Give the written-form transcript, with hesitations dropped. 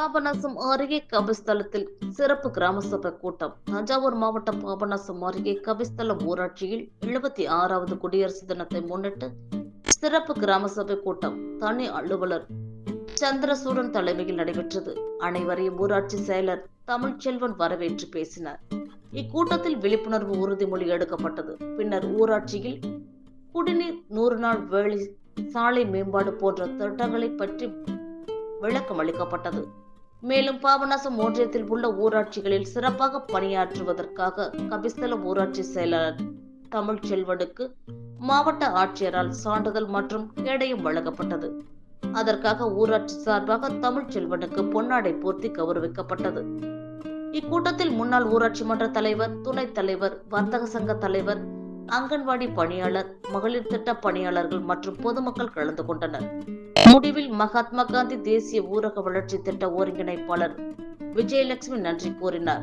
பாபநாசம் அருகே கபிஸ்தலத்தில் சிறப்பு கிராம சபை கூட்டம். தஞ்சாவூர் மாவட்டம் பாபநாசம் அருகே கபிஸ்தலம் ஊராட்சியில் 76வது குடியரசு தினத்தை முன்னிட்டு சிறப்பு கிராம சபை கூட்டம் தனி அலுவலர் சந்திரசூடன் தலைமையில் நடைபெற்றது. அனைவரையும் ஊராட்சி செயலர் தமிழ்ச்செல்வன் வரவேற்று பேசினார். இக்கூட்டத்தில் விழிப்புணர்வு உறுதிமொழி எடுக்கப்பட்டது. பின்னர் ஊராட்சியில் குடிநீர், 100 நாள் வேலை, சாலை மேம்பாடு போன்ற திட்டங்களை பற்றி விளக்கம் அளிக்கப்பட்டது. மேலும் பாபநாசம் ஒன்றியத்தில் உள்ள ஊராட்சிகளில் சிறப்பாக பணியாற்றுவதற்காக கபிஸ்தலம் ஊராட்சி செயலாளர் தமிழ்ச்செல்வனுக்கு மாவட்ட ஆட்சியரால் சான்றிதழ் மற்றும் கேடயம் வழங்கப்பட்டது. அதற்காக ஊராட்சி சார்பாக தமிழ்ச்செல்வனுக்கு பொன்னாடை போர்த்தி கௌரவிக்கப்பட்டது. இக்கூட்டத்தில் முன்னாள் ஊராட்சி மன்ற தலைவர், துணைத் தலைவர், வர்த்தக சங்க தலைவர், அங்கன்வாடி பணியாளர், மகளிர் திட்ட பணியாளர்கள் மற்றும் பொதுமக்கள் கலந்து கொண்டனர். முடிவில் மகாத்மா காந்தி தேசிய ஊரக வளர்ச்சி திட்ட ஒருங்கிணைப்பாளர் விஜயலட்சுமி நன்றி கூறினார்.